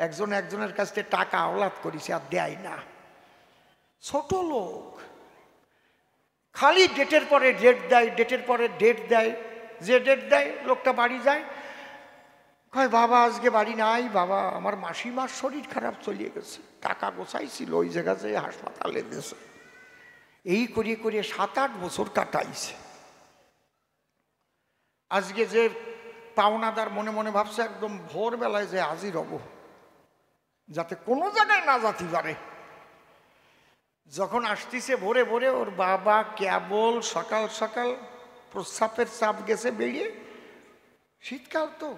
একজন একজনের কাছ থেকে টাকা আওলাদ করেছে আর দেয় না, ছোট লোক, খালি ডেটের পরে ডেট দেয়, ডেটের পরে ডেট দেয়, যে ডেট দেয় লোকটা বাড়ি যায়, কয় বাবা আজকে বাড়ি নাই, বাবা আমার মাসিমার শরীর খারাপ চলিয়ে গেছে, টাকা গোছাইছিল ওই জায়গাতে হাসপাতালে দিয়েছে। এই করিয়ে করিয়ে 7-8 বছর কাটাইছে। আজকে যে পাওনাদার মনে মনে ভাবছে একদম ভোরবেলায় যে হাজির হব, যাতে কোনো জায়গায় না যেতে পারে। যখন আসতেছে ভোরে ভোরে, ওর বাবা কেবল সকাল সকাল প্রস্রাবের চাপ গেছে বেরিয়ে, শীতকাল তো,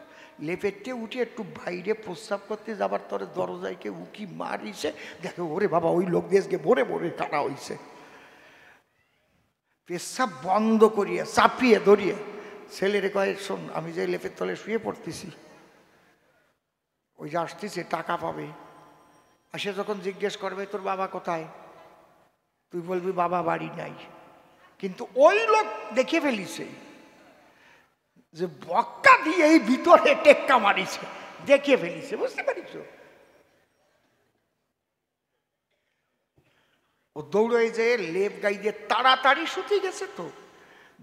লেপেটে উঠে একটু বাইরে প্রস্রাব করতে যাবার তরে দরজায় কে উকি মারিছে, দেখে ওরে বাবা ওই লোক দিয়ে ভোরে ভোরে কাটা হয়েছে। পেশাব বন্ধ করিয়ে চাপিয়ে ধরিয়ে ছেলেরে কয়ে, শোন আমি যে লেপের তলে শুয়ে পড়তেছি, ওই যে আসতেছে টাকা পাবে, আসে যখন জিজ্ঞেস করবে তোর বাবা কোথায়, তুই বলবি বাবা বাড়ি নাই। কিন্তু ওই লোক দেখে ফেলিছে যে বক্কা দিয়ে এই ভিতরে টেক্কা মারিছে, দেখে ফেলিছে, বুঝতে পারিস? ও দৌড়ে যে লেপ গাই দিয়ে তাড়াতাড়ি শুতে গেছে, তো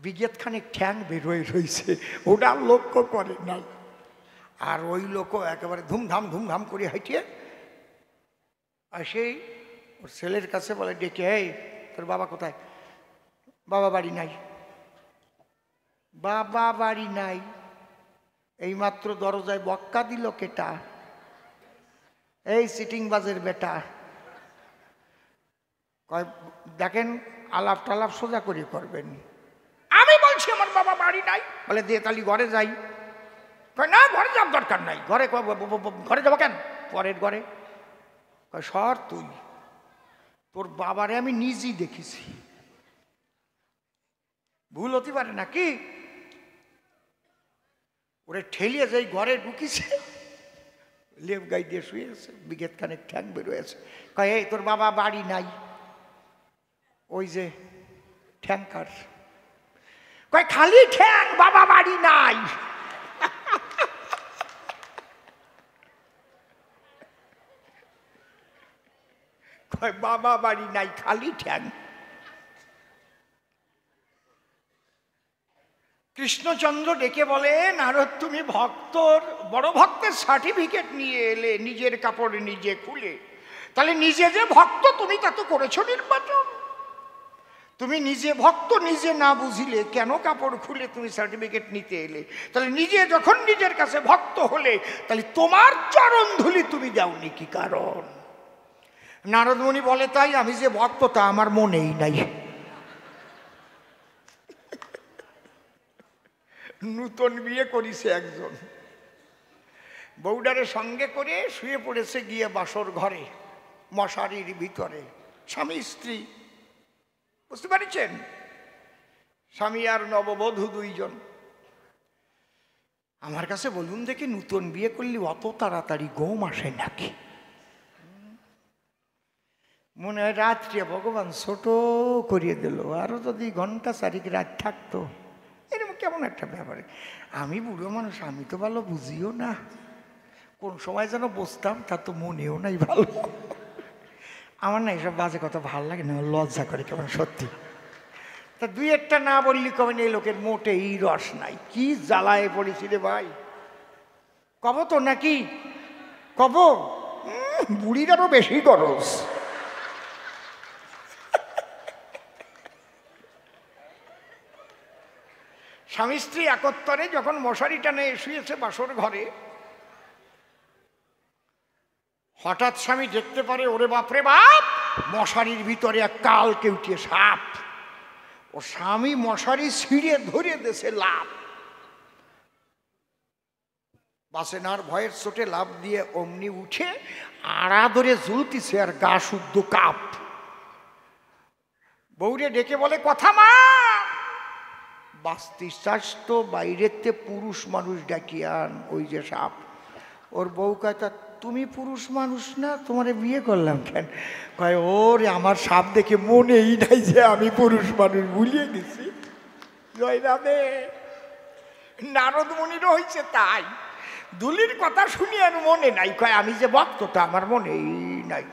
বিগেত খানিক ঠ্যাং বেরোয় রয়েছে, ওটা লক্ষ্য করে নাই। আর ওই লোকও একেবারে ধুমধাম ধুমধাম করে হাঁটিয়ে আর সেই ওর ছেলের কাছে বলে ডেকে, এই তোর বাবা কোথায়? বাবা বাড়ি নাই। বাবা বাড়ি নাই, এইমাত্র দরজায় বক্কা দিল কেটা? এই সিটিং বাজের বেটা। কয় দেখেন আলাপ টালাপ সোজা করে করবেন, আমি বলছি আমার বাবা বাড়ি নাই। বলে দিয়ে তালি ঘরে যাই। কয় না, ঘরে যাওয়ার দরকার নাই। ঘরে ঘরে যাবো কেন? পরের ঘরে। কয় সর তুই, তোর বাবারে আমি নিজেই দেখেছি, ভুল হতে পারে নাকি? ওরে ঠেলিয়ে যাই ঘরে ঢুকিছে, লেপ গাই দিয়ে শুয়ে আছে, বিঘেত খানেক ঠ্যাং বেরোয়েছে। কয় এই তোর বাবা বাড়ি নাই। ওই যে ঠ্যাংকার। কয় খালি ঠ্যাং, বাবা বাড়ি নাই। কয় বাবা বাড়ি নাই, খালি ঠ্যাং। কৃষ্ণচন্দ্র ডেকে বলে, নারদ তুমি ভক্তর বড় ভক্তের সার্টিফিকেট নিয়ে এলে, নিজের কাপড় নিজে খুলে। তাহলে নিজে যে ভক্ত তুমি তা তো করেছো নির্বাচন। তুমি নিজে ভক্ত নিজে না বুঝিলে কেন কাপড় খুলে তুমি সার্টিফিকেট নিতে এলে? তাহলে নিজে যখন নিজের কাছে ভক্ত হলে, তাহলে তোমার চরণ ধুলি তুমি দাওনি কি কারণ? নারদমণি বলে, তাই আমি যে ভক্ত তা আমার মনেই নাই। নূতন বিয়ে করিছে একজন, বউডারে সঙ্গে করে শুয়ে পড়েছে গিয়ে বাসর ঘরে, মশারির ভিতরে, স্বামী স্ত্রী, বুঝতে পারছেন? স্বামী আর নববধূ দুইজন। আমার কাছে বলুন দেখি, নূতন বিয়ে করলে অত তাড়াতাড়ি ঘুম আসে নাকি? মনে হয় রাত্রে ভগবান ছোট করিয়ে দিল, আরো যদি ঘন্টা চারিক রাত থাকতো, এরকম কেমন একটা ব্যাপারে। আমি বুড়ো মানুষ, আমি তো ভালো বুঝিও না, কোন সময় যেন বসতাম তা তো মনেও নাই ভালো। আমার না এসব বাজে কথা ভালো লাগে না, লজ্জা করে কেমন সত্যি। তা দুই একটা না বললি কবেন এই লোকের মোটেই রস নাই, কি জ্বালায় পড়েছি রে ভাই। কব তো নাকি? কব বুড়ির আরো বেশি গরজ। স্বামী স্ত্রী একত্তরে যখন মশারি টানে শুয়েছে বাসর ঘরে, হঠাৎ স্বামী দেখতে পারে, ওরে বাপরে বাপ, মশারির ভিতরে এক কাল কেউটিয়ে সাপ। ও স্বামী মশারি ছিঁড়ে ধরে দেশে লাভ, বাসেনার ভয়ের চোটে লাভ দিয়ে অমনি উঠে আড়া ধরে ঝুলতিছে আর গা শুদ্ধ কাপ। বউরে ডেকে বলে, কথা মা, বাস্তি চাষ তো বাইরেতে পুরুষ মানুষ ডাকিয়ান, ওই যে সাপ। ওর বউ কয়, তা তুমি পুরুষ মানুষ না, তোমারে বিয়ে করলাম কেন? কয়, ওরে আমার সাপ দেখে মনেই নাই যে আমি পুরুষ মানুষ, ভুলিয়ে গেছি। জয় রাধে। নারদ মুনিরও হয়েছে তাই, ধুলির কথা শুনি আর মনে নাই, কয় আমি যে ভক্তটা আমার মনেই নাই।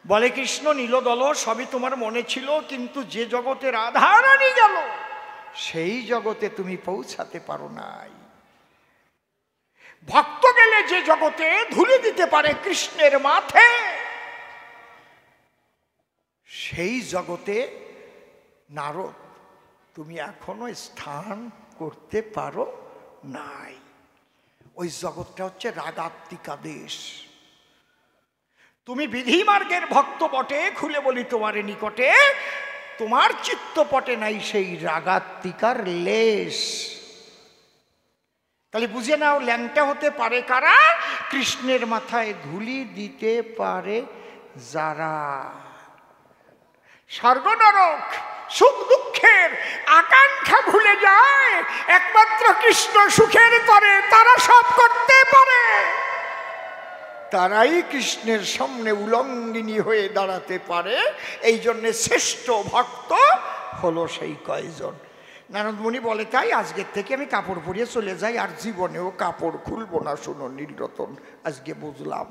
বলে কৃষ্ণ নীলদল সবই তোমার মনে ছিল, কিন্তু যে জগতে রাধারানী গেল সেই জগতে তুমি পৌঁছাতে পারো নাই। ভক্ত গেলে যে জগতে ধুলি দিতে পারে কৃষ্ণের মাথে, সেই জগতে নারদ তুমি এখনো স্থান করতে পারো নাই। ওই জগৎটা হচ্ছে রাগাত্মিকা দেশ। তুমি বিধি মার্গের ভক্ত বটে, খুলে বলি তোমার নিকটে, তোমার চিত্তপটে নাই সেই রাগাত্মিকার লেশ। তাহলে বুঝে নাও, ল্যাংটা হতে পারে কারা? কৃষ্ণের মাথায় ধুলি দিতে পারে যারা। স্বর্গ নরক সুখ দুঃখের আকাঙ্ক্ষা ভুলে যায়, একমাত্র কৃষ্ণ সুখের তরে তারা সব করতে পারে। তারাই কৃষ্ণের সামনে উলঙ্গিনী হয়ে দাঁড়াতে পারে। এই জন্যে শ্রেষ্ঠ ভক্ত হলো সেই কয়জন। নারদমুনি বলে, তাই আজকের থেকে আমি কাপড় পরিয়ে চলে যাই, আর জীবনেও কাপড় খুলবো না। শুনো নীলরতন, আজকে বুঝলাম।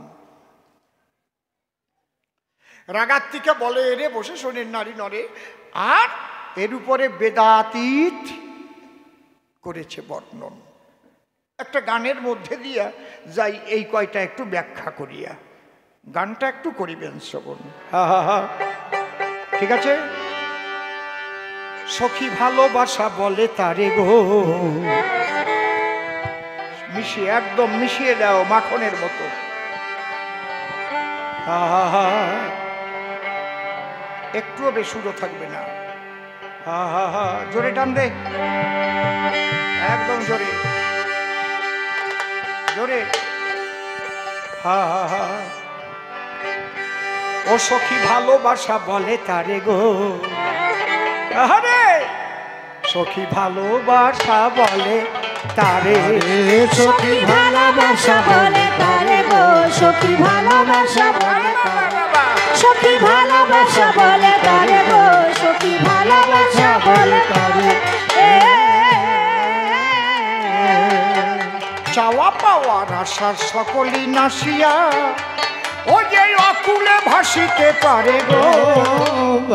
রাগাত্মিকা বলে, এরে বসে শোনেন নারী নরে। আর এর উপরে বেদাতীত করেছে বর্ণন। একটা গানের মধ্যে দিয়া যাই, এই কয়টা একটু ব্যাখ্যা করিয়া। গানটা একটু করিবেন শ্রবণ। হা হা হা, ঠিক আছে। সখী ভালোবাসা বলে তারে গো, মিশিয়ে একদম মিশিয়ে দাও মাখনের মতো। হা হা হা, একটুও বেসুরো থাকবে না। হা হা হা, জোরে টান দে, একদম জোরে জোরে। হা হা হা, ও সখী ভালোবাসা বলে তারে গো, আরে সখী ভালোবাসা বলে তারে, সখী ভালোবাসা বলে তারে গো, সখী ভালোবাসা বলে তারে, সখী ভালোবাসা বলে তারে গো, সখী ভালোবাসা বলে তারে। চাওয়া পাওয়ার আশা সকলই নাসিয়া, ও যে অকুলে ভাসিতে পারে গো,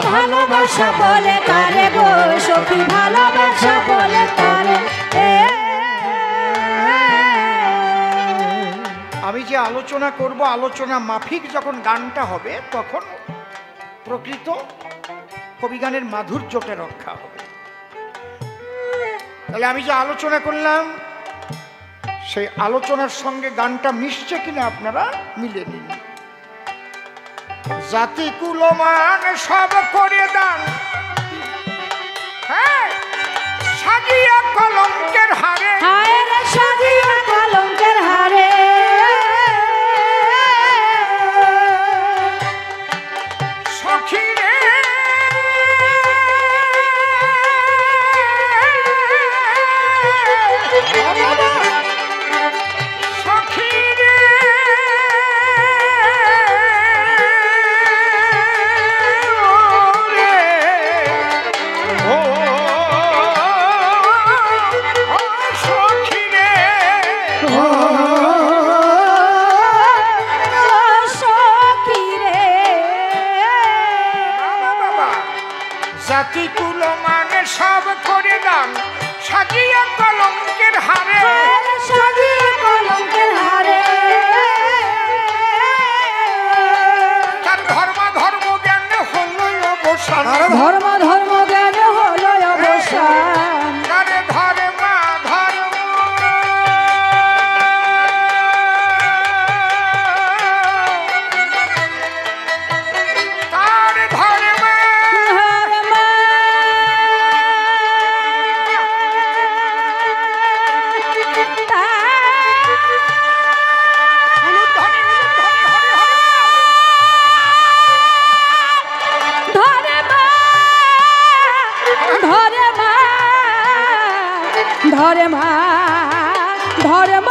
ভালোবাসা বলে তারে গো, সখী ভালোবাসা বলে তারে। আমি যে আলোচনা করব, আলোচনা মাফিক যখন গানটা হবে, তখন প্রকৃত কবিগানের মাধুর্যটা রক্ষা হবে। তাহলে আমি যে আলোচনা করলাম, সেই আলোচনার সঙ্গে গানটা মিশছে কিনা আপনারা মিলে নিন। জাতি কুলমান সব করে দান, হ্যাঁ, সাজিয়া কলঙ্কের হারে, হায় রে সাজিয়া কলঙ্কের হারে, সখী রে সখী রে, ও সখী রে, সখী রে, জাতি কুলমানে সব করে দান, সাজিয়া কলঙ্কের হারে, সাজিয়া কলঙ্কের হারে, তার ধর্ম জ্ঞান হলো অবসান, ধর্ম জ্ঞান হলো অবসান, তারে ধর্মা ধর্ম, তার ধর্ম ধর্ম ধর্ম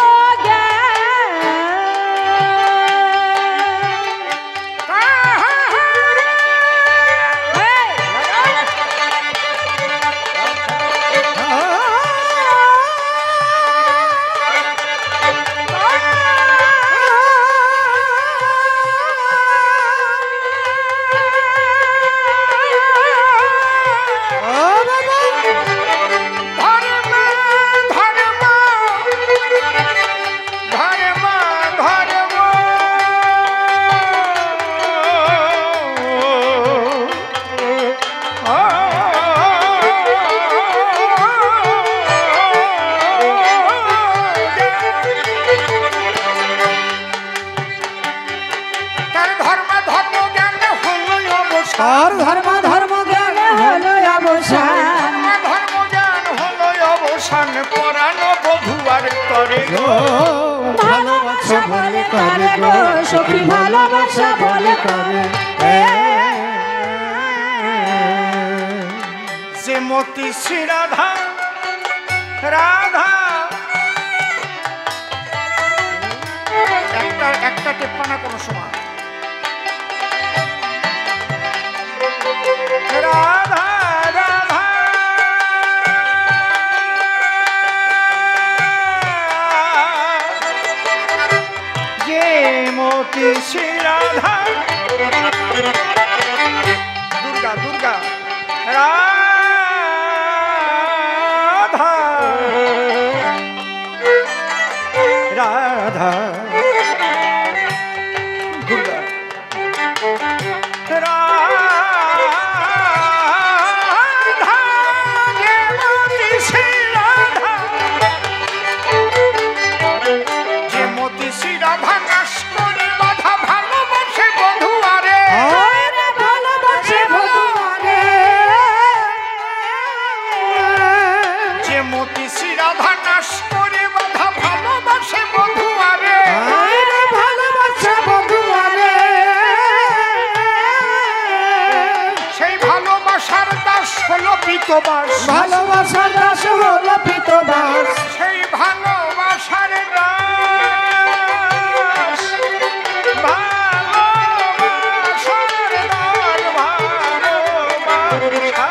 তোর ধর্ম ধর্ম জ্ঞান হলো অবসান, ধর্ম জ্ঞান হলো অবসান, পরানো বধুয়ার তরে গো ভালোবাসা বলে তারে গো সখী ভালোবাসা বলে তারে। যে মতি শ্রী রাধা রাধা একটা টেপ্পানা কোনো সময় রাধা রাধা যে মতি শ্রী রাধা দুর্গা দুর্গা রাধা রাধা দুর্গা রাধা যে মতি শ্রী রাধা, যে মতি শ্রী রাধা নাশ করে বাধা ভালোবাসে বধুয়ারে, ভালোবাসে বধুয়ারে, যে মতি শ্রী রাধা নাশ করে বাধা ভালোবাসে বধুয়ারে, ভালোবাসে বধুয়ারে, সেই ভালোবাসার দাস হলো পিতবাস, ভালোবাসার দাস হলো পিতবাস, সেই ভালোবাসার দাস, ভালোবাসার দাস, ভালোবাসা।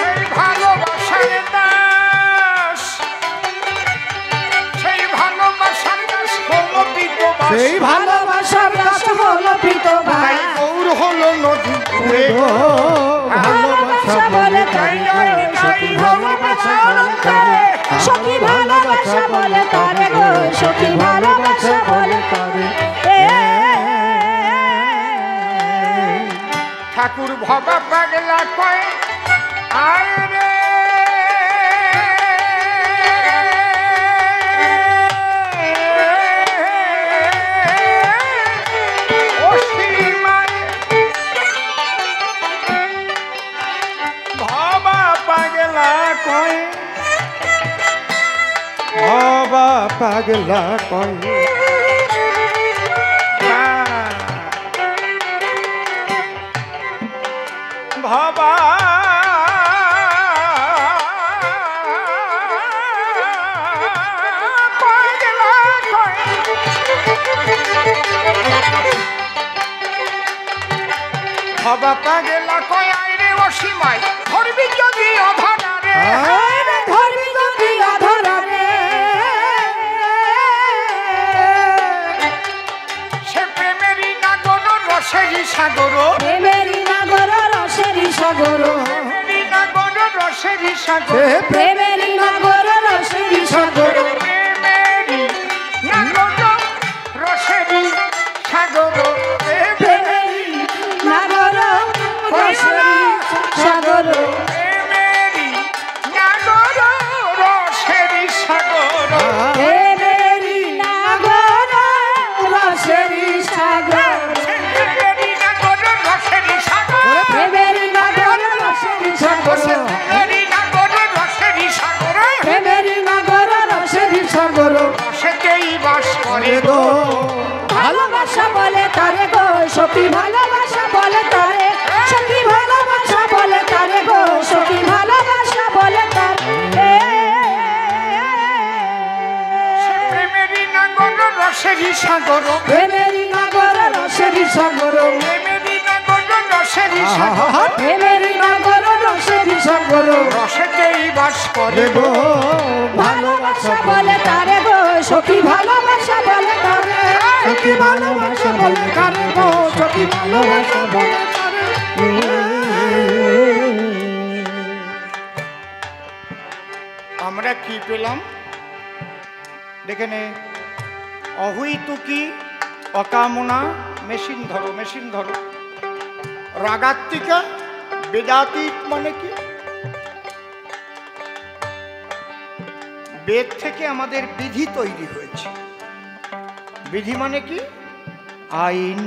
সেই ভালোবাসার দাস, সেই ভালোবাসার দাস হলো পিতবাস, সেই ভালোবাসার দাস হলো পিতবাস, তাই গৌর হলো নদী ঘুরে গো ভালোবাসা বলে তারে গো সখী ভালোবাসা বলে তারে, সখী ভালোবাসা বলে তারে গো সখী ভালোবাসা বলে তারে। ঠাকুর ভবা পাগলা কয় আয় রে ও শ্রীমান, ভবা পাগলা কয়, ভবা পাগলা কয় ভবা পাগলা কয়, ভবা পাগলা কয় আয় রে অসীমায় ধরবি যদি অধরারে, ধরবি যদি অধরারে, সে প্রেমেরই নাগর রসেরই সাগর, প্রেমেরই নাগর রসেরই সাগর, প্রেমেরই নাগর রসেরই সাগর, প্রেমেরই নাগর রসেরই সাগর, প্রেমেরই নাগর রসেরই সাগর, প্রেমেরই নাগর রসেরই সাগর, প্রেমেরই নাগর রসেরই সাগর, প্রেমেরই নাগর রসেরই সাগর, প্রেমেরই নাগর রসেরই সাগর, প্রেমেরই নাগর রসেরই সাগর, প্রেমেরই নাগর রসেরই সাগর, প্রেমেরই নাগর রসেরই সাগর, রসেতেই বাস করে গো ভালোবাসা বলে তারে গো সখী ভালোবাসা বলে তারে, সখী ভালোবাসা বলে তারে গো সখী ভালোবাসা বলে তারে। প্রেমেরই নাগর রসেরই সাগর, প্রেমেরই নাগর রসেরই সাগর, প্রেমেরই নাগর রসেরই সাগর, প্রেমেরই নাগর রসেরই সাগর, রসেতেই বাস করে গো ভালোবাসা বলে তারে গো সখী ভালোবাসা বলে তারে, সখী ভালোবাসা বলে তারে গো সখী ভালোবাসা বলে তারে। আমরা কি পেলাম দেখে নে, অহুইতুকি অকামনা, মেশিন ধরো মেশিন ধরো, রাগাত্মিকা বেদাতীত মানে কি, বেদ থেকে আমাদের বিধি তৈরি হয়েছে, বিধি মানে কি? আইন।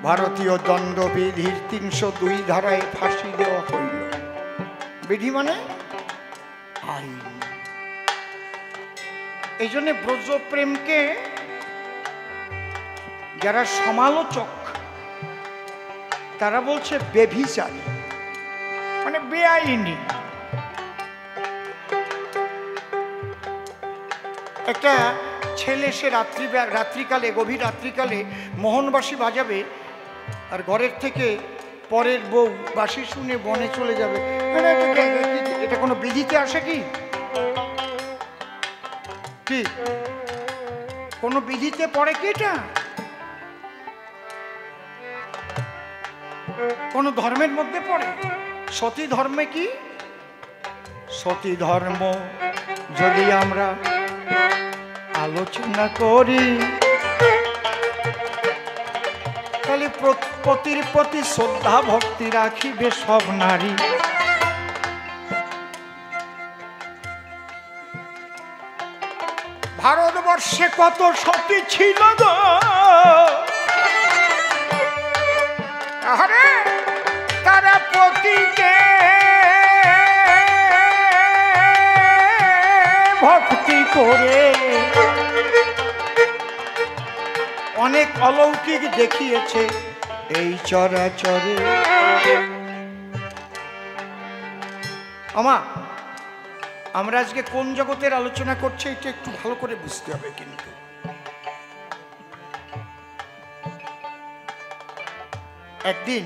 ভারতীয় দণ্ডবিধির ৩০২ ধারায় ফাঁসি দেওয়া হইল। বিধি মানে আইন। এই জন্য ব্রজপ্রেমকে যারা সমালোচক তারা বলছে বেভিচারী, মানে বেআইনি। একটা ছেলে সে রাত্রিকালে, গভীর রাত্রিকালে মোহনবাসী বাজাবে, আর ঘরের থেকে পরের বউ বাঁশি শুনে বনে চলে যাবে। এটা কোনো বিধিতে আসে কি? কি কোনো বিধিতে পড়ে কি? এটা কোন ধর্মের মধ্যে পড়ে? সতী ধর্মে কি? সতী ধর্ম যদি আমরা আলোচনা করি তাহলে পতির প্রতি শ্রদ্ধা ভক্তি রাখিবে সব নারী। ভারতবর্ষে কত সতী ছিল গো, আরে তারা পতিকে ভক্তি করে অনেক অলৌকিক দেখিয়েছে এই চরাচরে। আমা, আমরা আজকে কোন জগতের আলোচনা করছি এটা একটু ভালো করে বুঝতে হবে। কিন্তু একদিন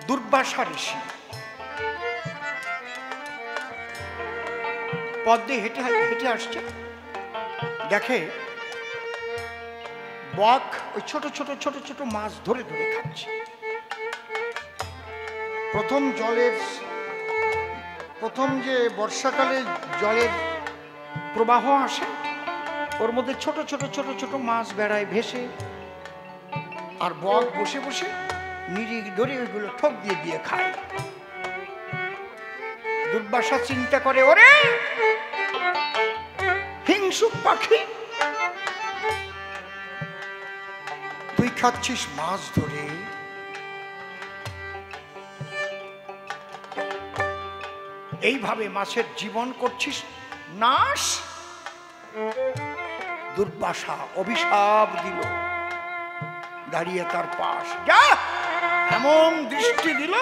দুর্বাসা ঋষি পথ দিয়ে হেঁটে হেঁটে আসছে, দেখে বক ওই ছোট ছোট ছোট ছোট মাছ ধরে ধরে খাচ্ছে। প্রথম যে বর্ষাকালে জলের প্রবাহ আসে, ওর মধ্যে ছোট ছোট ছোট ছোট মাছ বেড়ায় ভেসে, আর বক বসে বসে নিরিখ ধরে ওইগুলো ঠোক দিয়ে দিয়ে খায়। দুর্বাসা চিন্তা করে, ওরে হিংসুক পাখি, তুই খাচ্ছিস মাছ ধরে, এইভাবে মাছের জীবন করছিস নাশ। দুর্বাসা অভিশাপ দিল, দাঁড়িয়ে তার পাশ, যা, এমন দৃষ্টি দিল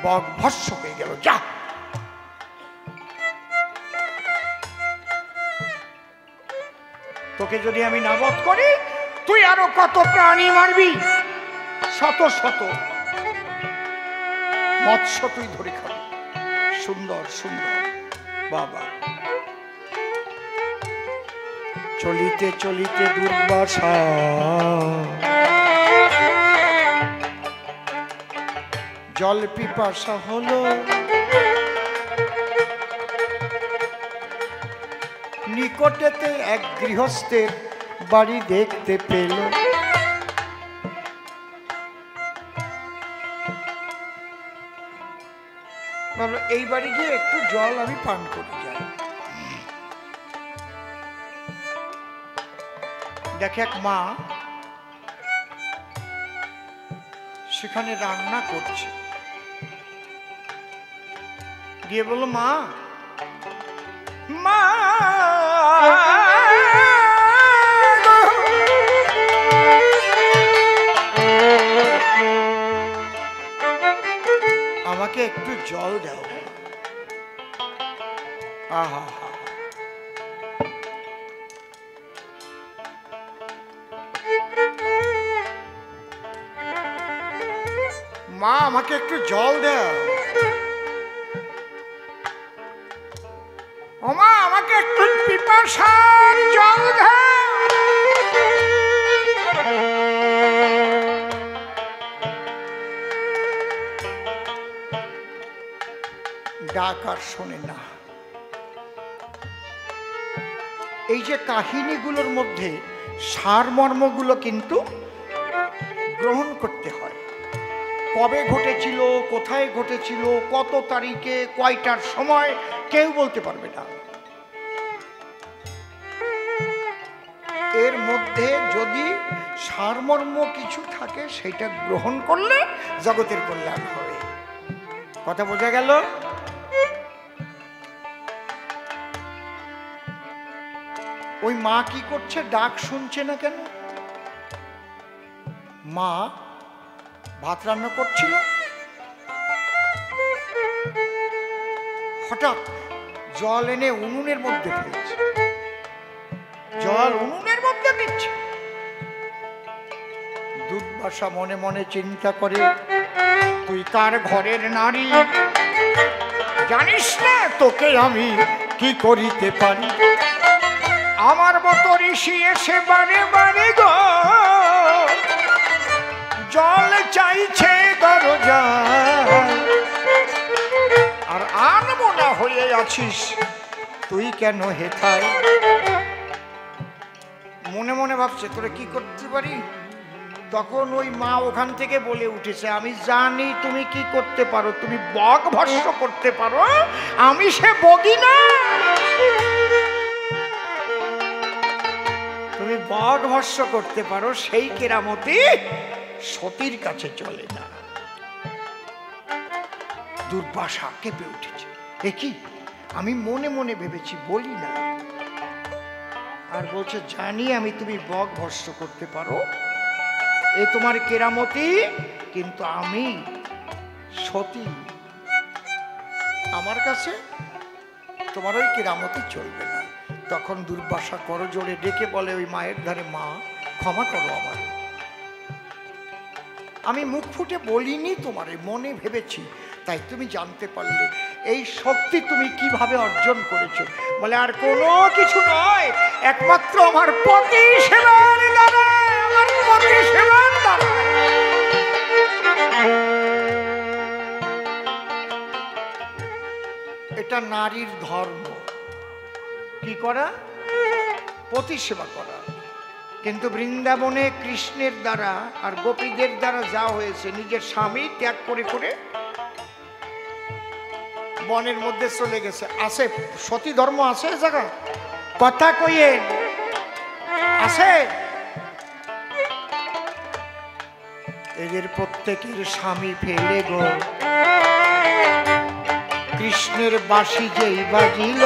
বক ভস্ম হয়ে গেল। যা, তোকে যদি আমি না বধ করি তুই আরো কত প্রাণী মারবি, শত শত মৎস্য তুই ধরে খাবি। সুন্দর সুন্দর বাবা। চলিতে চলিতে দুর্বাসা জল পিপাসা হলো, নিকটেতে এক গৃহস্থের বাড়ি দেখতে পেল। বলো, এই বাড়ি গিয়ে একটু জল আমি পান করে যাই। দেখে এক মা সেখানে রান্না করছে, গিয়ে বলল, মা মা আমাকে একটু জল দাও। আহা হা, মা আমাকে একটু জল দাও। ও মা, আমাকে একটু পিপাসার জল দাও। ডাক আর শোনে না। এই যে কাহিনীগুলোর মধ্যে সারমর্মগুলো কিন্তু গ্রহণ করতে হয়। কবে ঘটেছিল, কোথায় ঘটেছিল, কত তারিখে, কয়টার সময় কেউ বলতে পারবে না। এর মধ্যে যদি সারমর্ম কিছু থাকে সেটা গ্রহণ করলে জগতের কল্যাণ হবে। কথা বোঝা গেল? ওই মা কি করছে? ডাক শুনছে না কেন? মা ভাত রান্না করছিল, হঠাৎ জল এনে উনুনের মধ্যে ফেলছে, জল উনুনের মধ্যে দিচ্ছে। দুর্বাসা মনে মনে চিন্তা করে, তুই কার ঘরের নারী, জানিস না তোকে আমি কি করিতে পারি। আমার মতো ঋষি এসে বারে বারে গো জল চাইছে দরজায়, আর আনমনা হয়ে আছিস তুই কেন হেথায়। মনে মনে ভাবছে তোরা কি করতে পারি। তখন ওই মা ওখান থেকে বলে উঠেছে, আমি জানি তুমি কি করতে পারো, তুমি বক ভস্ম করতে পারো, আমি সে বগি না। তুমি বক ভস্ম করতে পারো, সেই কেরামতি সতীর কাছে চলে না। দুর্বাসা কেঁপে উঠেছে, এ কি, আমি মনে মনে ভেবেছি বলি না। আর বলছে, জানি আমি তুমি বক ভস্ম করতে পারো, এ তোমার কেরামতি, কিন্তু আমি সতী, আমার কাছে তোমার ওই কেরামতি চলবে না। তখন দুর্বাসা করজোড়ে ডেকে বলে ওই মায়ের ধারে, মা ক্ষমা করো আমার, আমি মুখ ফুটে বলিনি তোমারে, মনে ভেবেছি, তাই তুমি জানতে পারলে। এই শক্তি তুমি কিভাবে অর্জন করেছো? বলে, আর কোনো কিছু নয়, একমাত্র আমার পতি সেবার দ্বারা, আমার পতি সেবার দ্বারা। এটা নারীর ধর্ম, কি করা? পতি সেবা করা। কিন্তু বৃন্দাবনে কৃষ্ণের দ্বারা আর গোপীদের দ্বারা যা হয়েছে, নিজের স্বামী ত্যাগ করে করে বনের মধ্যে চলে গেছে। আছে সতী ধর্ম, আছে জায়গা, কথা কইয়ে আছে। এদের প্রত্যেকের স্বামী ফেলে গো কৃষ্ণের বাঁশি যেই বাজিল,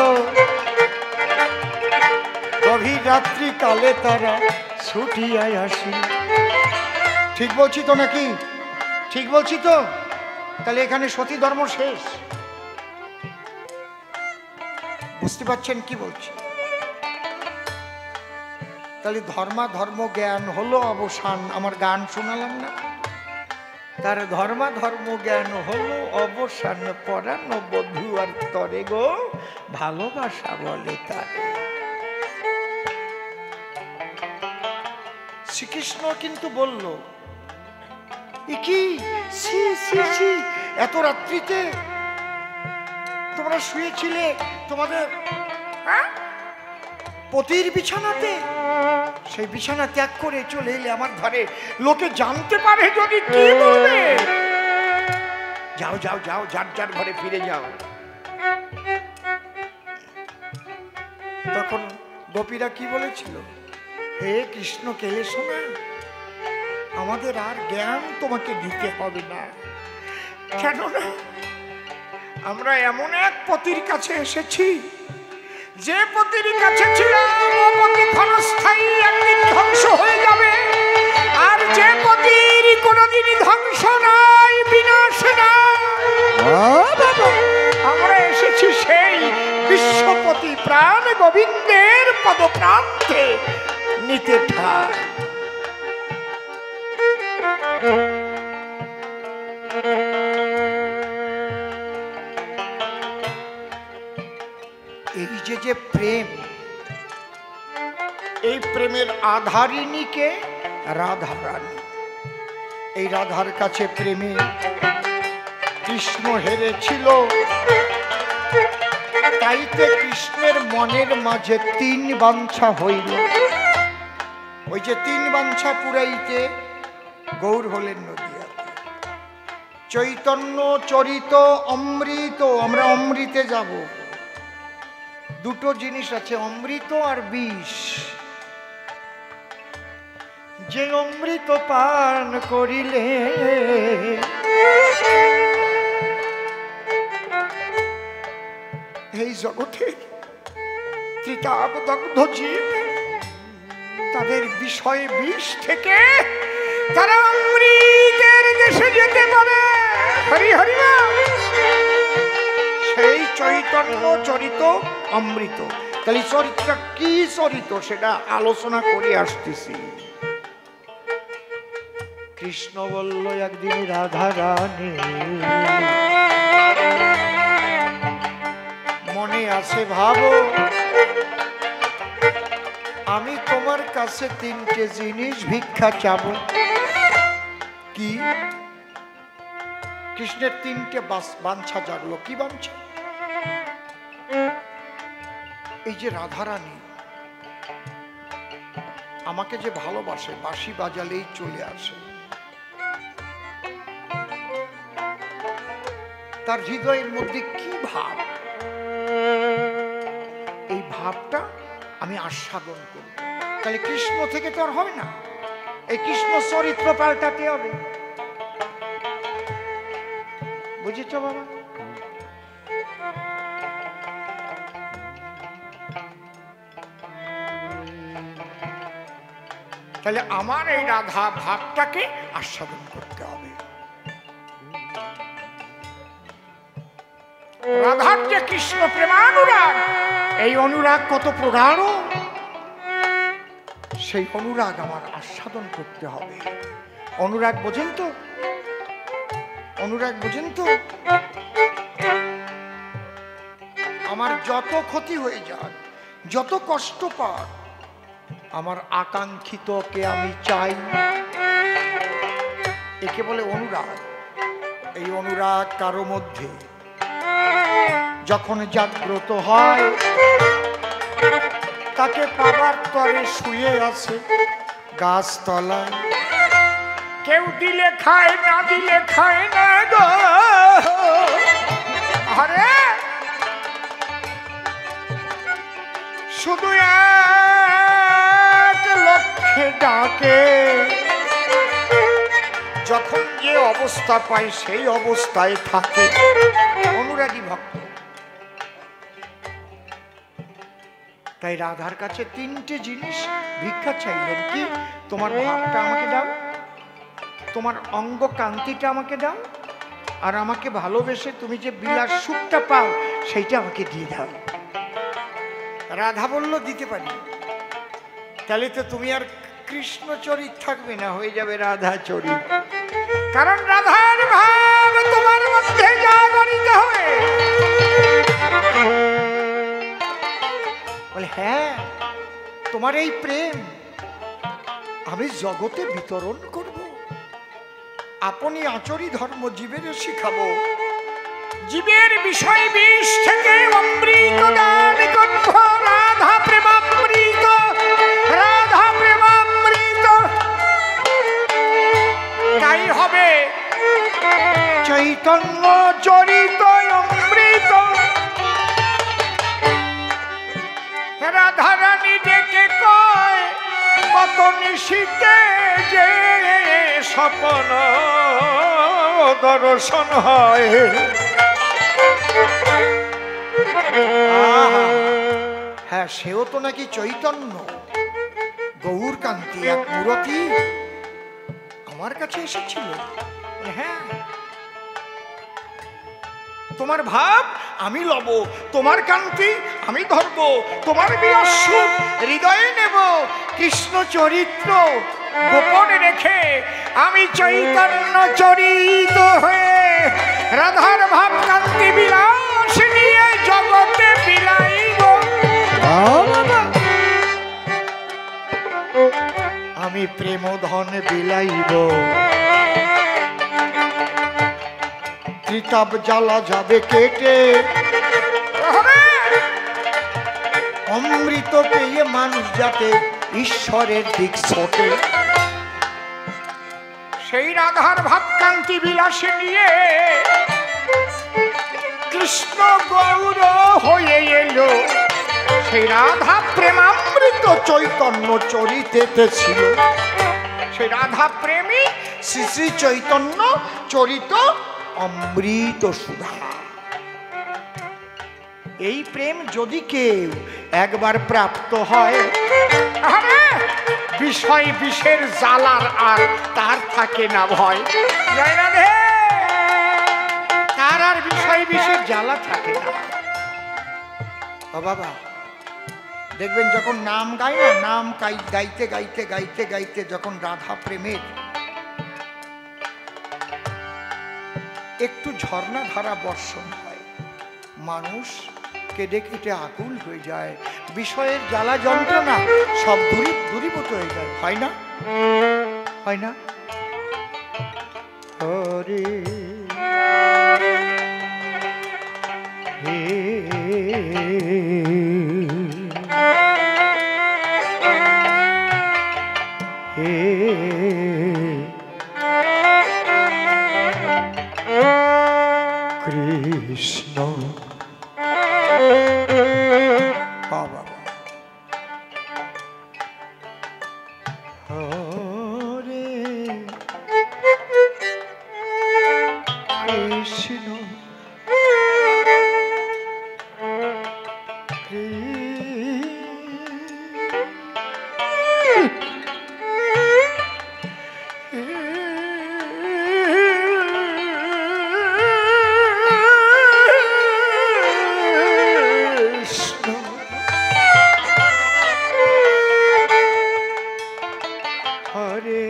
গভীর রাত্রি কালে তারা ছুটিয়ায় আসি। ঠিক বলছি তো নাকি? ঠিক বলছি তো? তাহলে এখানে সতী ধর্ম শেষ। বুঝতে পারছেন কি বলছি? তাহলে ধর্মা ধর্ম জ্ঞান হলো অবসান। আমার গান শোনালাম না? তার ধর্মা ধর্ম জ্ঞান হলো অবসান, পরানো বধূ আর তরে গো ভালোবাসা বলে তারে। শ্রীকৃষ্ণ কিন্তু বলল, কি এত রাত্রিতে তোমরা শুয়েছিলে তোমাদের পতির বিছানাতে, সেই বিছানা ত্যাগ করে চলে এলে আমার ঘরে, লোকে জানতে পারে যদি কি বলবে। যাও যাও যাও, যার যার ঘরে ফিরে যাও। তখন গোপীরা কি বলেছিল? হে কৃষ্ণ কেলে শোনা, আমাদের আর জ্ঞান তোমাকে দিতে হবে না, কেননা আমরা এমন এক পতির কাছে এসেছি, যে পতির কাছে ছিলাম ও পতি ক্ষণস্থায়ী, একদিন ধ্বংস হয়ে যাবে। আর যে পতির কোনোদিন ধ্বংস নাই, বিনাশ নাই, আমরা এসেছি সেই বিশ্বপতি প্রাণ গোবিন্দের পদপ্রান্তে নিতে ঠায়। এই যে প্রেম, এই প্রেমের আধারিণীকে রাধা রানী। এই রাধার কাছে প্রেমে কৃষ্ণ হেরেছিল, তাইতে কৃষ্ণের মনের মাঝে 3 বাঞ্ছা হইল। ওই যে 3 বাঞ্ছা পুরাইতে গৌর হলেন নদিয়াতে। চৈতন্য চরিত অমৃত, আমরা অমৃতে যাব। দুটো জিনিস আছে, অমৃত আর বিষ। যে অমৃত পান করিলে এই জগতে ত্রিতাবদগ্ধ জীব তাদের বিষয় বিষ থেকে তারা অমৃতের দেশে যেতে পারে। হরি হরি বল। সেই চৈতন্য চরিত অমৃত। তাহলে চরিত্র কি চরিত সেটা আলোচনা করে আসতেছি। কৃষ্ণ বলল একদিন রাধা রানী, মনে আছে ভাবো আমি তোমার কাছে তিনটে জিনিস ভিক্ষা চাবো। কি? কৃষ্ণের তিনটে বাঞ্ছা জাগলো। কি বাঞ্ছা? এই যে রাধারানী আমাকে যে ভালোবাসে, বাঁশি বাজালেই চলে আসে, তার হৃদয়ের মধ্যে কি ভাব, এই ভাবটা আমি আস্বাদন করব। তাহলে কৃষ্ণ থেকে তো আর হবে না, এই কৃষ্ণ চরিত্র পাল্টাতে হবে। বুঝেছ বাবা? তাহলে আমার এই রাধা ভাবটাকে আস্বাদন করতে হবে। রাধার যে কৃষ্ণ প্রেমানুরাগ, এই অনুরাগ কত প্রগাঢ়, সেই অনুরাগ আমার আস্বাদন করতে হবে। অনুরাগ বোঝেন তো? অনুরাগ বোঝেন তো? আমার যত ক্ষতি হয়ে যাক, যত কষ্ট পাক, আমার আকাঙ্ক্ষিতকে আমি চাই, একে বলে অনুরাগ। এই অনুরাগ কারো মধ্যে যখন জাগ্রত হয়, তাকে পাবার তরে শুয়ে আছে গাছতলায়, কেউ দিলে খায় না দিলে খায় না গো। আরে শুধু এক লক্ষ্যে ডাকে, যখন যে অবস্থা পায় সেই অবস্থায় থাকে। অনুরাগী ভক্ত। তাই রাধার কাছে তিনটে জিনিস ভিক্ষা চাইলেন। কি? তোমার ভাবটা আমাকে দাও, তোমার অঙ্গ কান্তিটা আমাকে দাও, আর আমাকে ভালোবেসে তুমি যে বিলাস সুখটা পাও সেইটা আমাকে দিয়ে দাও। রাধা বলল দিতে পারি। তাহলে তো তুমি আর কৃষ্ণ চরিত থাকবে না, হয়ে যাবে রাধা চরিত। কারণ রাধার ভাব তোমার মধ্যে জাগরিত হবে। বলে হ্যাঁ, তোমার এই প্রেম আমি জগতে বিতরণ করব। আপনি আচরি ধর্ম জীবের শিখাবো। জীবের বিষয় বিষ থেকে অমৃত দান করব। রাধা প্রেমামৃত, রাধা প্রেমামৃত। তাই হবে চৈতন্য চরিত অমৃত। রাধারানী ডেকে কয় কত নিশীতে যে স্বপ্ন দর্শন হয়। হ্যাঁ, সেও তো নাকি চৈতন্য গৌর কান্তি এক মূরতি আমার কাছে এসেছিল। হ্যাঁ, তোমার ভাব আমি লব, তোমার কান্তি আমি ধরব, তোমার বিরস্য হৃদয়ে নেব। কৃষ্ণ চরিত্র গোপনে রেখে আমি চৈতন্য চরিত হয়ে রাধার ভাব কান্তি বিলাস নিয়ে জগতে বিলাইব। আমি প্রেম ধন বিলাইব। ত্রিতাপ জ্বালা যাবে কেটে, অমৃত পেয়ে মানুষ যাতে ঈশ্বরের দিক ছোটে, সেই রাধার ভাবকান্তি বিলাসে নিয়ে কৃষ্ণ গৌর হয়ে এলো। সেই রাধা প্রেমামৃত চৈতন্য চরিতেতে ছিল। সেই রাধা প্রেমী শ্রী শ্রী চৈতন্য চরিত অমৃত সুধা। এই প্রেম যদি কেউ একবার প্রাপ্ত হয়, আরে বিষয় বিষের জ্বালার আর তার থাকে না ভয়। জয় রাধে। তার আর বিষয় বিষের জ্বালা থাকে না। ও বাবা, দেখবেন যখন নাম গায় না, নাম গাইতে গাইতে গাইতে গাইতে যখন রাধা প্রেমের একটু ঝর্ণা ধারা বর্ষণ হয়, মানুষ কেঁদে কেটে আকুল হয়ে যায়। বিষয়ের জ্বালা যন্ত্রণা সব দূরীভূত হয়ে যায়। হয় না? হয় না? হরে হে হে কৃষ্ণ। বাবা হরে কৃষ্ণ হরে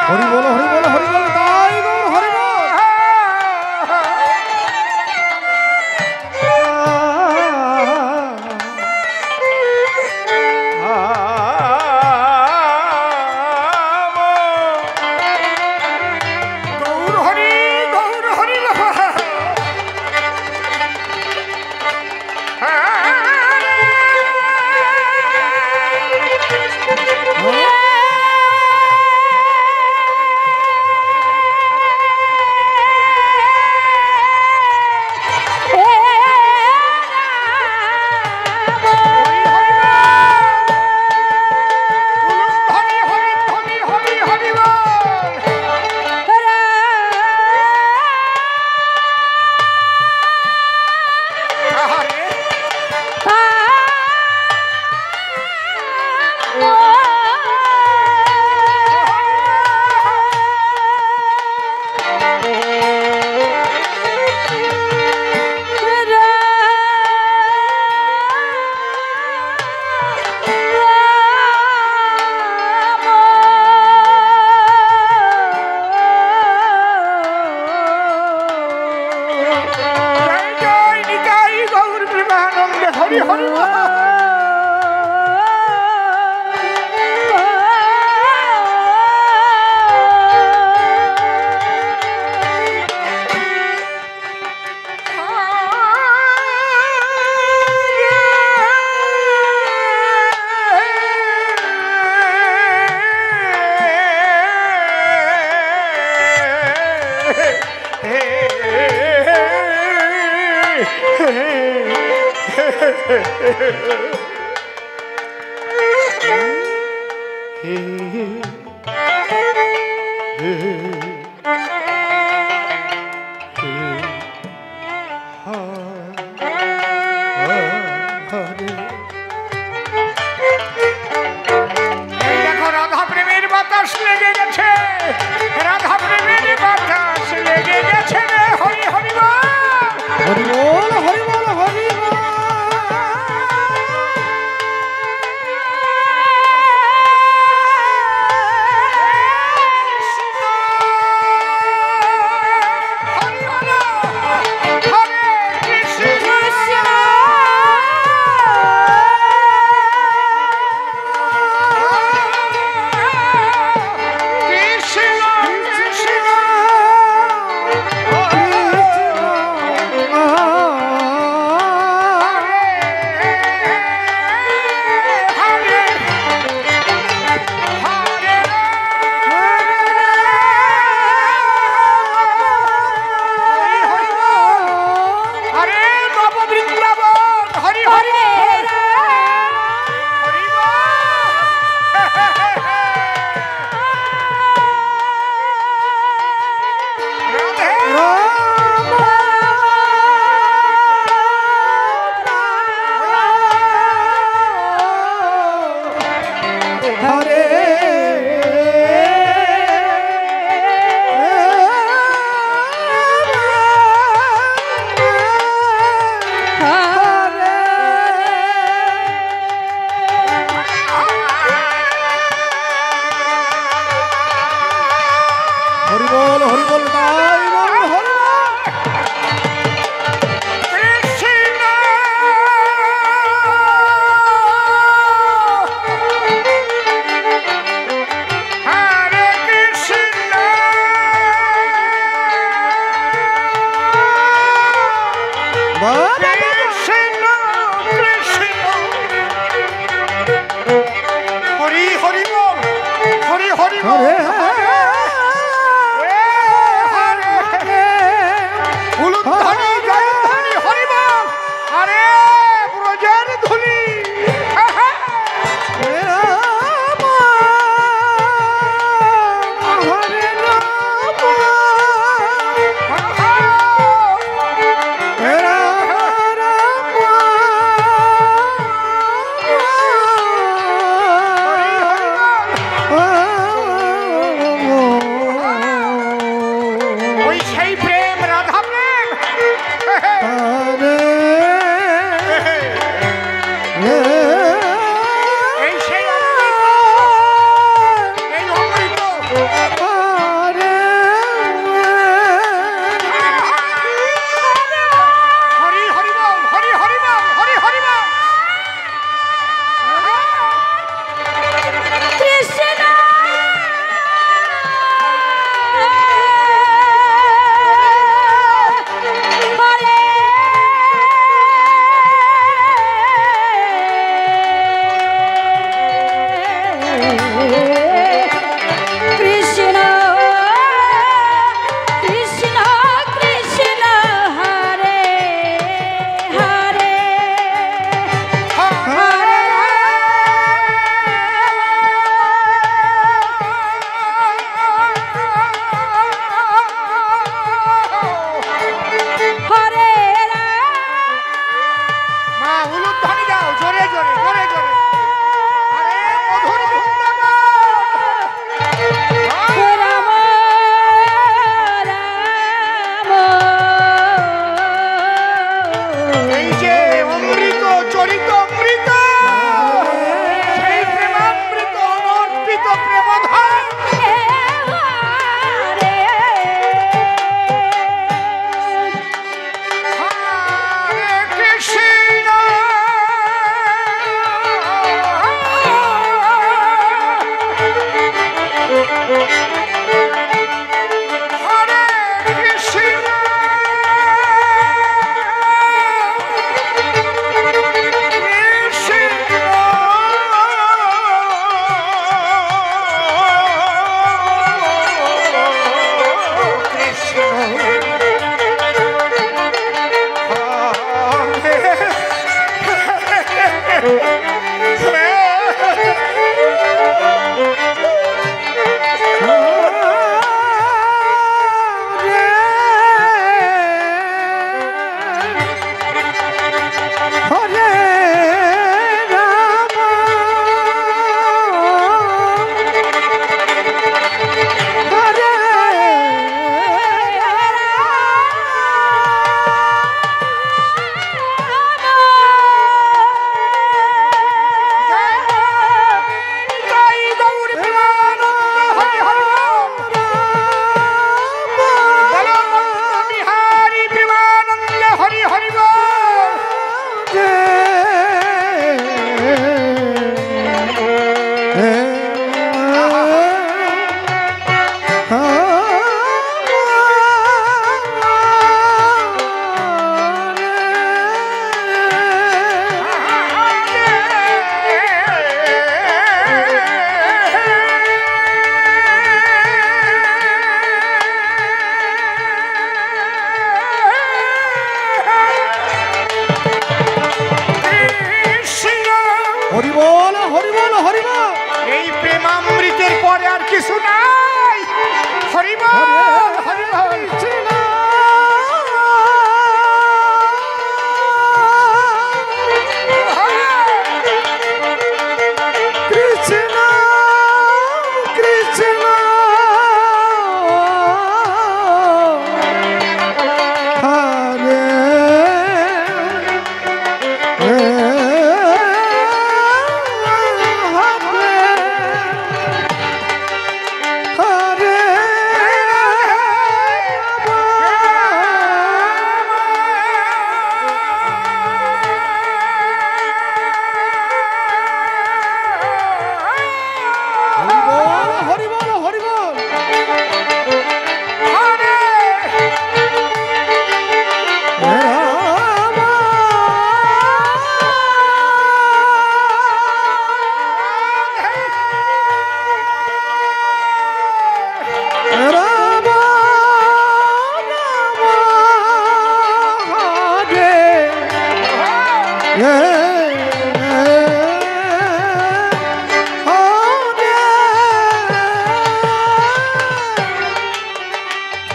হরি বল হরি বল হরি বল, তাই গৌর হরি বল। দেখো রাধা প্রেমের বাতাস লেগে গেছে, রাধা প্রেমের বাতাস লেগে গেছে। হরি হরি হরি বল হরি বল হরি বল। বল হরি বল তাই বল হরি বল। কৃষ্ণ হরে কৃষ্ণ বল কৃষ্ণ কৃষ্ণ হরি হরি বল হরি হরি বল হরে হরে হরে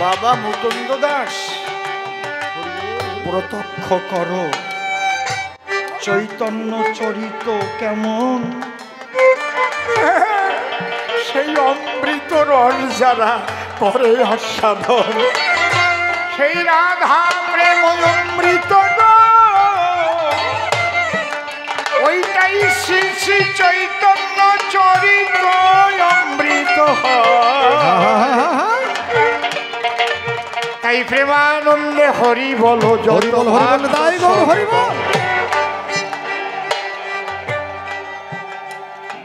বাবা মুকুন্দ দাস, প্রত্যক্ষ করো চৈতন্য চরিত কেমন, সেই অমৃত রস যারা করে আস্বাদন, সেই রাধা প্রেম অমৃত ওইটাই শ্রী শ্রী চৈতন্য চরিত অমৃত। তাই প্রেমানন্দে হরি বলো, হরি বল, হরি বল, তাই বল, হরি বল।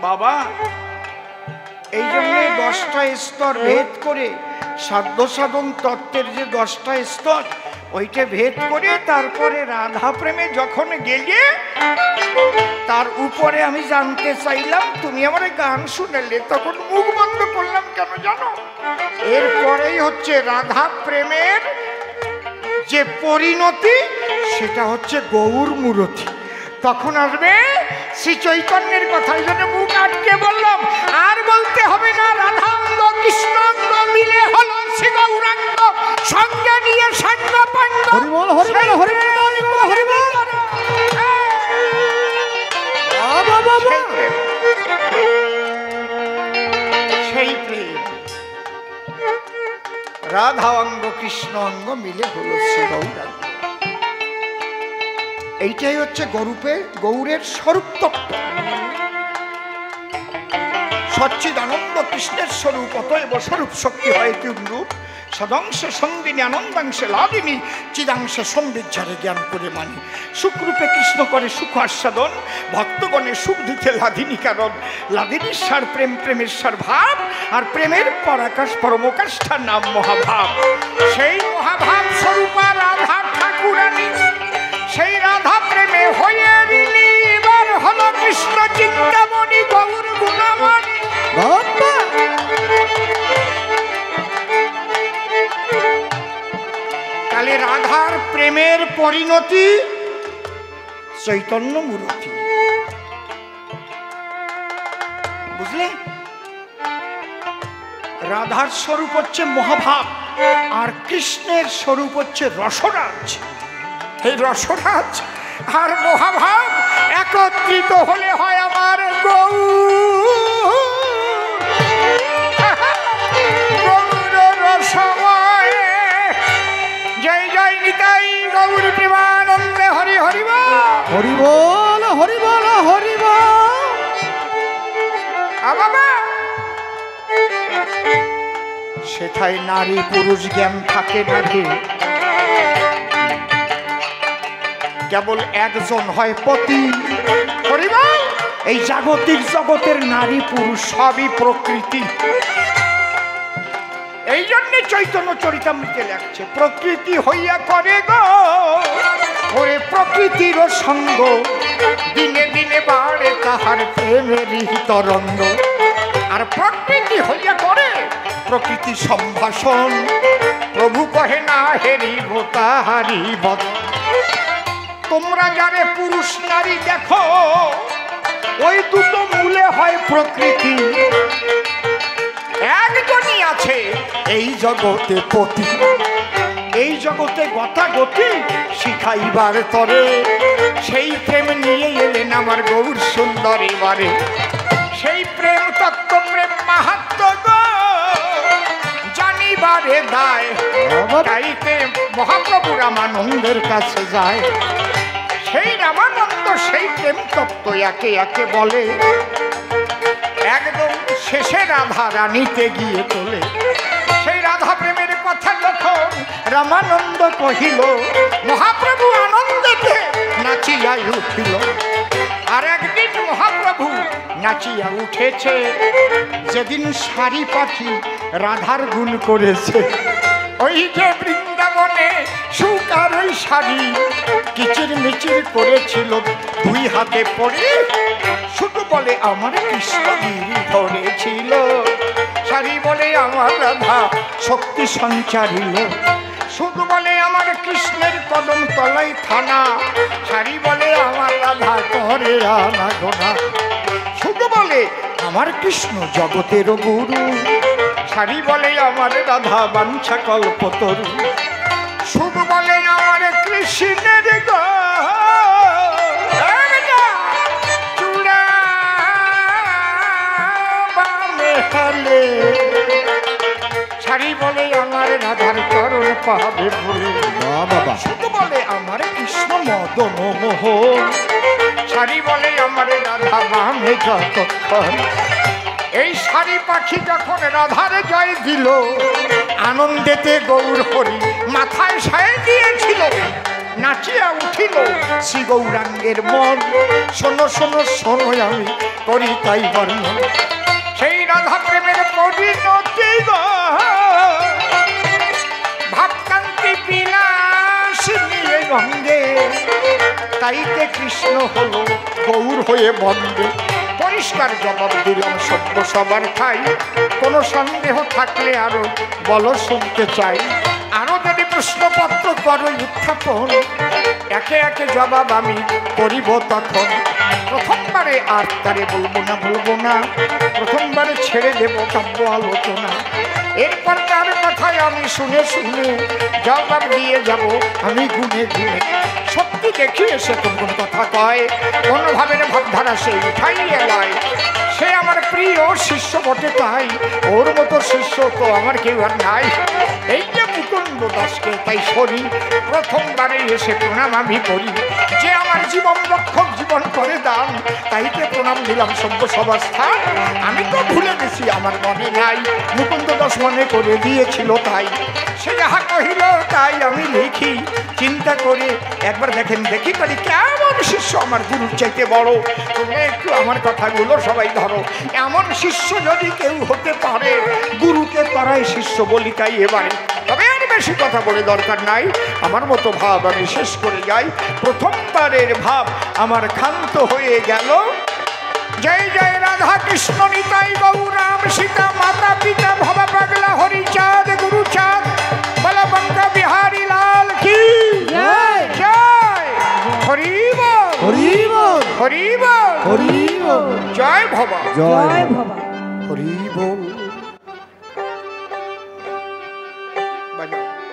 বাবা এই জন্য 10টা স্তর ভেদ করে সাধ্য সাধন তত্ত্বের যে 10টা স্তর ওইটা ভেদ করে তারপরে রাধা প্রেমে যখন গেলে তার উপরে আমি জানতে চাইলাম, তুমি আমার গান শুনেলে, তখন মুখ বন্ধ করলাম কেন জানো? এরপরেই হচ্ছে রাধা প্রেমের যে পরিণতি, সেটা হচ্ছে গৌর মূরতি। তখন আসবে শ্রী চৈতন্যের কথা। এই জন্য মুখ আটকে বললাম, আর বলতে হবে না। রাধাঙ্গ কৃষ্ণাঙ্গ মিলে হলো শ্রী গৌরাঙ্গ, সঙ্গে নিয়ে সাঙ্গ পাঙ্গ। হরি বল, হরি বল, হরি বল, হরি বল, হরি বল। বাবা বাবা, সেই প্রেম রাধা অঙ্গ কৃষ্ণ অঙ্গ মিলে হলো শ্রী গৌরাঙ্গ। এইটাই হচ্ছে গৌরের স্বরূপ তত্ত্ব। সচ্চিদানন্দ কৃষ্ণের স্বরূপ, অতএব স্বরূপ শক্তি হয় তিনরূপ, সদংশে সন্দিনী আনন্দাংশে লাদিনী, চিদাংশে সম্বিজ্জারে জ্ঞান করে মানি। সুখরূপে কৃষ্ণ করে সুখ আস্বাদন, ভক্তগণে সুখ দিতে লাদিনী কারণ। লাদিনীর সার প্রেম, প্রেমের সার ভাব, আর প্রেমের পরাকাশ পরমকাষ্ঠার নাম মহাভাব। সেই মহাভাব স্বরূপা রাধা ঠাকুরানী, সেই রাধা প্রেমে হয়ে ঋণী। এবার হলো কৃষ্ণ চিন্তামণি, গৌর গুণামণি। তাহলে রাধার প্রেমের পরিণতি চৈতন্য মূরতি, বুঝলে? রাধার স্বরূপ হচ্ছে মহাভাব, আর কৃষ্ণের স্বরূপ হচ্ছে রসরাজ। এই রসরাজ আর মহাভাব একত্রিত হলে হয় আমার গৌর রসময়। জয় জয় নিতাই গৌর প্রেমানন্দে হরি হরি বল, হরি বল, হরি বল, হরি বল। বাবা সেথায় নারী পুরুষ জ্ঞান থাকে না রে, কেবল একজন হয় পতি। হরি বল। এই জাগতিক জগতের নারী পুরুষ সবই প্রকৃতি। এই জন্যে চৈতন্য চরিতামৃতে লেখছে, প্রকৃতি হইয়া করে গো ওরে প্রকৃতির সঙ্গ, দিনে দিনে বাড়ে তাহার প্রেমেরই তরঙ্গ। আর প্রকৃতি হইয়া করে প্রকৃতি সম্ভাষণ, প্রভু কহে না হেরিব তাহারি বদ। তোমরা যারে পুরুষ নারী দেখো, ওই দুটো মূলে হয় প্রকৃতি। একজনই আছে এই জগতে পতি, এই জগতে গতাগতি শিখাইবার তরে। সেই প্রেম নিয়ে এলেন আমার গৌর সুন্দর এবারে। সেই প্রেম তত্ত্ব, প্রেম মাহাত্ম গো জানিবারে দায়, তাইতে মহাপ্রভু রামানন্দের কাছে যায়। সেই রামানন্দ সেই প্রেম তত্ত্ব একে একে বলে, একদম শেষে রাধা রানীতে গিয়ে তোলে। সেই রাধা প্রেমের কথা যখন রামানন্দ কহিল, মহাপ্রভু আনন্দেতে নাচিয়া উঠিল। আর একদিন মহাপ্রভু নাচিয়া উঠেছে, যেদিন সারি পাখি রাধার গুণ করেছে। ওই যে বৃন্দাবনে সুকার ওই শাড়ি কিচির মিচির করেছিল, দুই হাতে পড়ে শুধু বলে আমার কৃষ্ণগিরি ধরেছিল। শাড়ি বলে আমার রাধা শক্তি সঞ্চারিল, শুধু বলে আমার কৃষ্ণের কদম তলায় থানা। শাড়ি বলে আমার রাধা করে আনা গোনা, শুধু বলে আমার কৃষ্ণ জগতের গুরু। ছাড়ি বলে আমার রাধা বাঞ্ছা কল্পতরু, শুধু বলে আমার কৃষ্ণের গো চূড়া বামে হালে, ছাড়ি বলে আমার রাধার চরণ পাবে বলে, বাবা শুধু বলে আমার কৃষ্ণ মদন মোহন, ছাড়ি বলে আমার রাধা বামে যতক্ষণ। এই শাড়ি পাখি যখন রাধার জয় দিল, আনন্দেতে গৌর হরি মাথায় সায় দিয়েছিল, নাচিয়া উঠিল শ্রী গৌরাঙ্গের মন। শোনো শোনো শোনো আমি করি তাই বর্ণন, সেই রাধা প্রেমের পরিণতি গো ভাবকান্তি বিলাস নিয়ে গঙ্গে, তাইতে কৃষ্ণ হলো গৌর হয়ে বন্দে। পরিষ্কার জবাব দিলাম সভ্য সবার ঠাই, কোনো সন্দেহ থাকলে আরো বলো শুনতে চাই। আরো যদি প্রশ্নপত্র করো উত্থাপন, একে একে জবাব আমি করিব তখন। প্রথমবারে আর তারে বলবো না, প্রথমবারে ছেড়ে দেব কাব্য আলোচনা। এরপর তার কথায় আমি শুনে শুনে জবাব দিয়ে যাব আমি গুনে গুনে। সত্যি দেখিয়ে সে কোন কোন কথা কয়, কোনোভাবে ভাবধারা সে উঠাইয়ে লয়। সে আমার প্রিয় শিষ্য বটে তাই, ওর মতো শিষ্য তো আমার কেউ আর নাই। এই যে মুকুন্দ দাসকে তাই সরি, প্রথমবারে এসে প্রণাম আমি করি। যে আমার জীবন রক্ষক জীবন করে দান, তাইতে প্রণাম দিলাম সভ্য সবার স্থান। আমি তো ভুলে গেছি আমার মনে নাই, মুকুন্দ দাস মনে করে দিয়েছিল তাই। সে যাহা কহিল তাই আমি লিখি, চিন্তা করে একবার দেখেন দেখি পারি কেমন শিষ্য আমার গুরুর চাইতে বড়। তোমরা একটু আমার কথাগুলো সবাই ধরো, এমন শিষ্য যদি কেউ হতে পারে, গুরুকে তারাই শিষ্য বলি তাই এবারে। তবে আর বেশি কথা বলে দরকার নাই, আমার মতো ভাব আমি শেষ করে যাই। প্রথমবারের ভাব আমার ক্ষান্ত হয়ে গেল। জয় জয় রাধা কৃষ্ণ নিতাই গৌরাম সীতা মাতা পিতা ভবা পাগলা হরিচাঁদ গুরুচাঁদ বলবঙ্কা বিহারী লাল কি জয় জয়। হরি বল হরি বল হরি বল হরি বল জয় ভবা জয় ভবা। হরি বল। বাজাও।